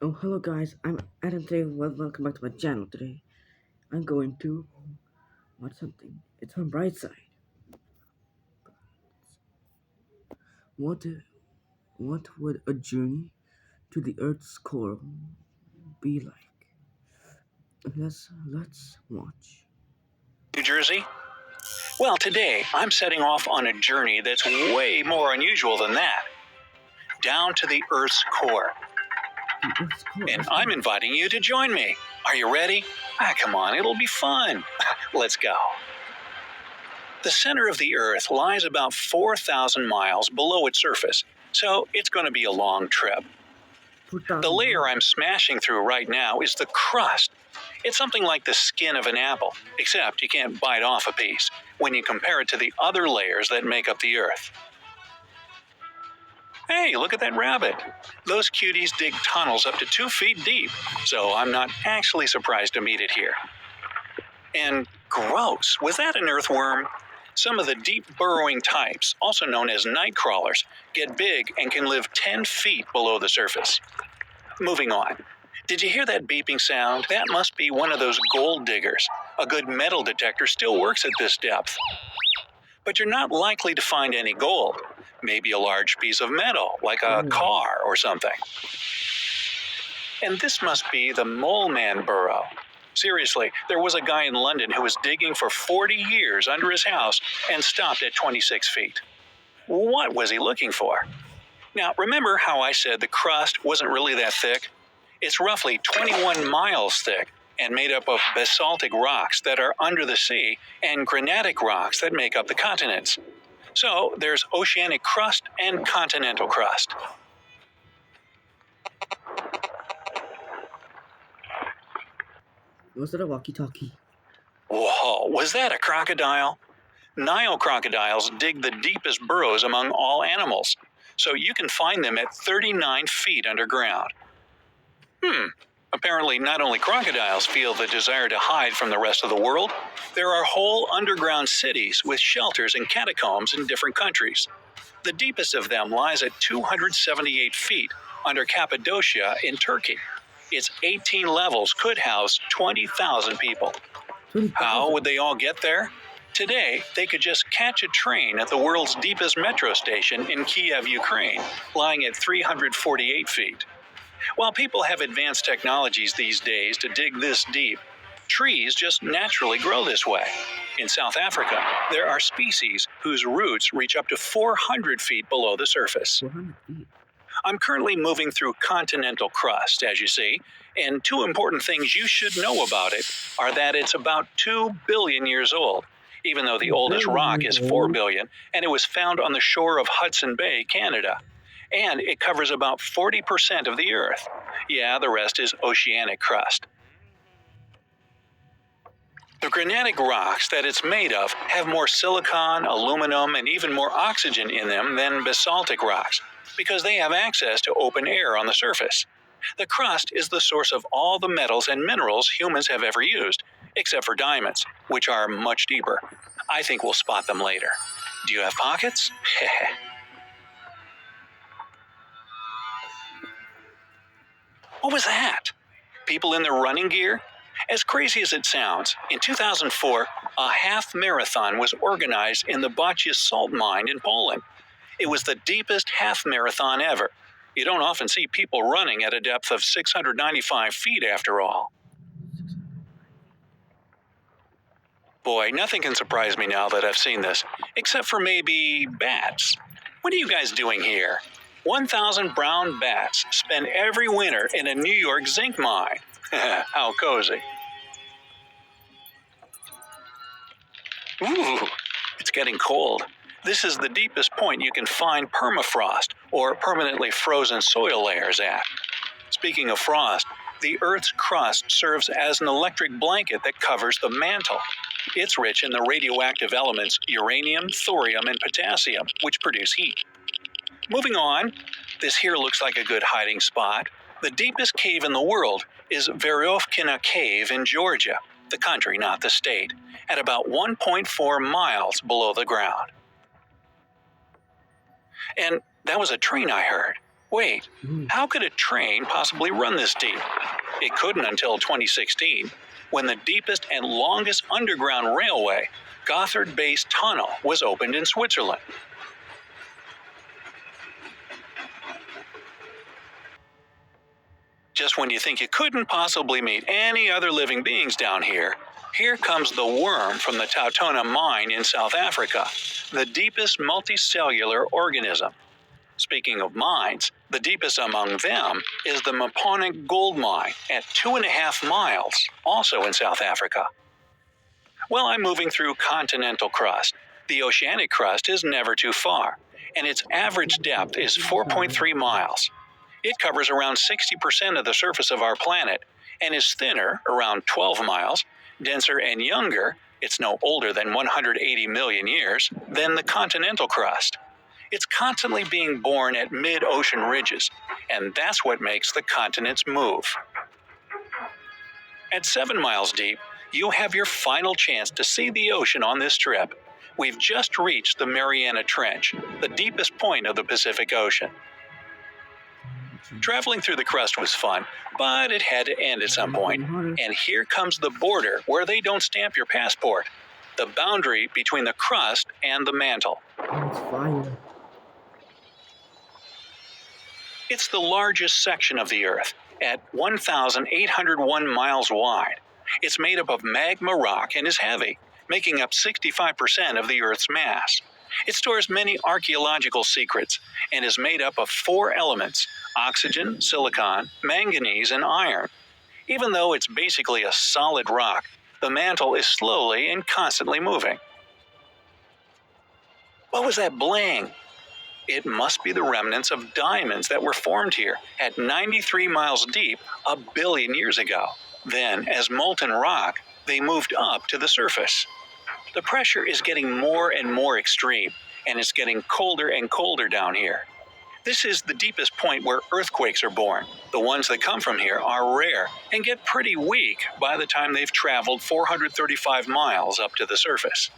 Oh, hello guys, I'm Adam today. Welcome back to my channel. Today, I'm going to watch something. It's on Bright Side. What, what would a journey to the Earth's core be like? Let's watch. New Jersey? Well, today I'm setting off on a journey that's way more unusual than that. Down to the Earth's core. The Earth's core. And I'm inviting you to join me. Are you ready? Come on, it'll be fun. Let's go. The center of the Earth lies about 4,000 miles below its surface, so it's going to be a long trip. The layer I'm smashing through right now is the crust. It's something like the skin of an apple, except you can't bite off a piece when you compare it to the other layers that make up the Earth. Hey, look at that rabbit. Those cuties dig tunnels up to 2 feet deep, so I'm not actually surprised to meet it here. And gross, was that an earthworm? Some of the deep burrowing types, also known as night crawlers, get big and can live 10 feet below the surface. Moving on. Did you hear that beeping sound? That must be one of those gold diggers. A good metal detector still works at this depth. But you're not likely to find any gold. Maybe a large piece of metal, like a car or something. And this must be the Mole Man Burrow. Seriously, there was a guy in London who was digging for 40 years under his house and stopped at 26 feet. What was he looking for? Now, remember how I said the crust wasn't really that thick? It's roughly 21 miles thick and made up of basaltic rocks that are under the sea and granitic rocks that make up the continents. So there's oceanic crust and continental crust. Was it a walkie-talkie? Whoa, was that a crocodile? Nile crocodiles dig the deepest burrows among all animals, so you can find them at 39 feet underground. Apparently, not only crocodiles feel the desire to hide from the rest of the world, there are whole underground cities with shelters and catacombs in different countries. The deepest of them lies at 278 feet under Cappadocia in Turkey. Its 18 levels could house 20,000 people. How would they all get there? Today, they could just catch a train at the world's deepest metro station in Kiev, Ukraine, lying at 348 feet. While people have advanced technologies these days to dig this deep, trees just naturally grow this way. In South Africa, there are species whose roots reach up to 400 feet below the surface. 400 feet. I'm currently moving through continental crust, as you see, and two important things you should know about it are that it's about 2 billion years old, even though the oldest rock is 4 billion, and it was found on the shore of Hudson Bay, Canada. And it covers about 40% of the Earth. Yeah, the rest is oceanic crust. The granitic rocks that it's made of have more silicon, aluminum, and even more oxygen in them than basaltic rocks, because they have access to open air on the surface. The crust is the source of all the metals and minerals humans have ever used, except for diamonds, which are much deeper. I think we'll spot them later. Do you have pockets? What was that? People in their running gear? As crazy as it sounds, in 2004, a half marathon was organized in the Boccia salt mine in Poland. It was the deepest half marathon ever. You don't often see people running at a depth of 695 feet after all. Boy, nothing can surprise me now that I've seen this, except for maybe bats. What are you guys doing here? 1,000 brown bats spend every winter in a New York zinc mine. How cozy. Ooh, it's getting cold. This is the deepest point you can find permafrost, or permanently frozen soil layers at. Speaking of frost, the Earth's crust serves as an electric blanket that covers the mantle. It's rich in the radioactive elements uranium, thorium, and potassium, which produce heat. Moving on, this here looks like a good hiding spot. The deepest cave in the world is Veryovkina Cave in Georgia, the country, not the state, at about 1.4 miles below the ground. And that was a train I heard. Wait, how could a train possibly run this deep? It couldn't until 2016, when the deepest and longest underground railway, Gotthard Base Tunnel, was opened in Switzerland. Just when you think you couldn't possibly meet any other living beings down here, here comes the worm from the Tautona mine in South Africa, the deepest multicellular organism. Speaking of mines, the deepest among them is the Mponeng Gold Mine at 2.5 miles, also in South Africa. Well, I'm moving through continental crust. The oceanic crust is never too far, and its average depth is 4.3 miles. It covers around 60% of the surface of our planet and is thinner, around 12 miles, denser and younger, it's no older than 180 million years, than the continental crust. It's constantly being born at mid-ocean ridges, and that's what makes the continents move. At 7 miles deep, you have your final chance to see the ocean on this trip. We've just reached the Mariana Trench, the deepest point of the Pacific Ocean. Traveling through the crust was fun, but it had to end at some point. And here comes the border where they don't stamp your passport, the boundary between the crust and the mantle. It's fire. It's the largest section of the Earth, at 1,801 miles wide. It's made up of magma rock and is heavy, making up 65% of the Earth's mass. It stores many archaeological secrets and is made up of 4 elements: oxygen, silicon, manganese, and iron. Even though it's basically a solid rock, the mantle is slowly and constantly moving. What was that bling? It must be the remnants of diamonds that were formed here at 93 miles deep 1 billion years ago. Then, as molten rock, they moved up to the surface. The pressure is getting more and more extreme, and it's getting colder and colder down here. This is the deepest point where earthquakes are born. The ones that come from here are rare and get pretty weak by the time they've traveled 435 miles up to the surface.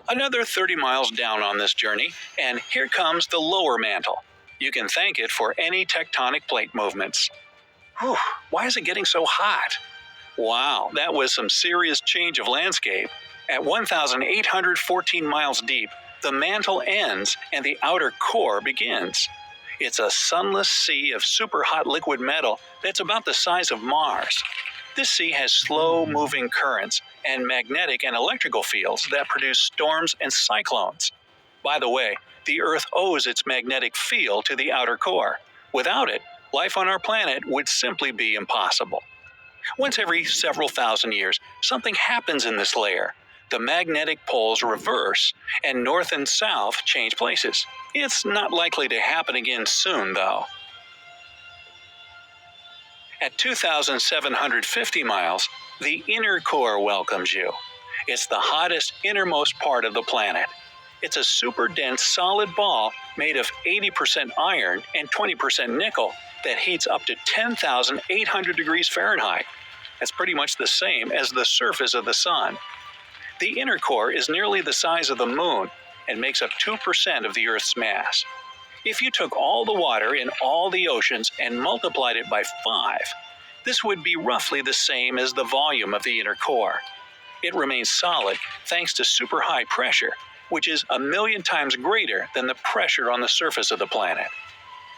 Another 30 miles down on this journey, and here comes the lower mantle. You can thank it for any tectonic plate movements. Whew, why is it getting so hot? Wow, that was some serious change of landscape. At 1,814 miles deep, the mantle ends and the outer core begins. It's a sunless sea of super hot liquid metal that's about the size of Mars. This sea has slow-moving currents and magnetic and electrical fields that produce storms and cyclones. By the way, the Earth owes its magnetic field to the outer core. Without it, life on our planet would simply be impossible. Once every several thousand years, something happens in this layer. The magnetic poles reverse, and north and south change places. It's not likely to happen again soon, though. At 2,750 miles, the inner core welcomes you. It's the hottest, innermost part of the planet. It's a super dense solid ball made of 80% iron and 20% nickel that heats up to 10,800 degrees Fahrenheit. That's pretty much the same as the surface of the sun. The inner core is nearly the size of the moon and makes up 2% of the Earth's mass. If you took all the water in all the oceans and multiplied it by 5, this would be roughly the same as the volume of the inner core. It remains solid thanks to super high pressure, which is 1,000,000 times greater than the pressure on the surface of the planet.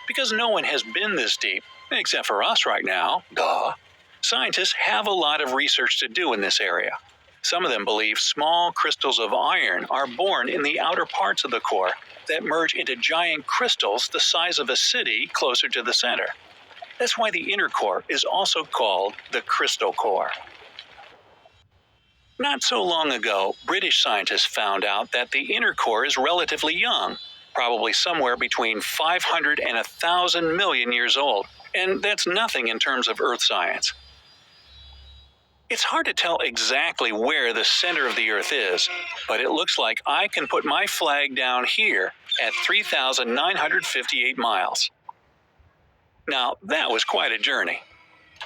Because no one has been this deep, except for us right now, duh, scientists have a lot of research to do in this area. Some of them believe small crystals of iron are born in the outer parts of the core that merge into giant crystals the size of a city closer to the center. That's why the inner core is also called the crystal core. Not so long ago, British scientists found out that the inner core is relatively young, probably somewhere between 500 and 1,000 million years old, and that's nothing in terms of Earth science. It's hard to tell exactly where the center of the Earth is, but it looks like I can put my flag down here at 3,958 miles. Now, that was quite a journey.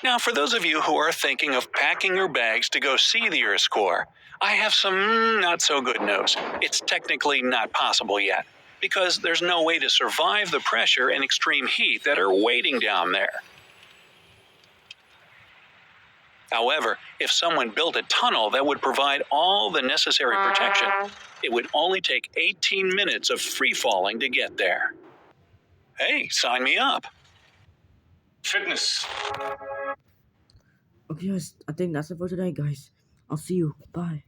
Now, for those of you who are thinking of packing your bags to go see the Earth's core, I have some not so good news. It's technically not possible yet, because there's no way to survive the pressure and extreme heat that are waiting down there. However, if someone built a tunnel that would provide all the necessary protection, it would only take 18 minutes of free falling to get there. Hey, sign me up. Fitness. Okay, guys, I think that's it for today, guys. I'll see you. Bye.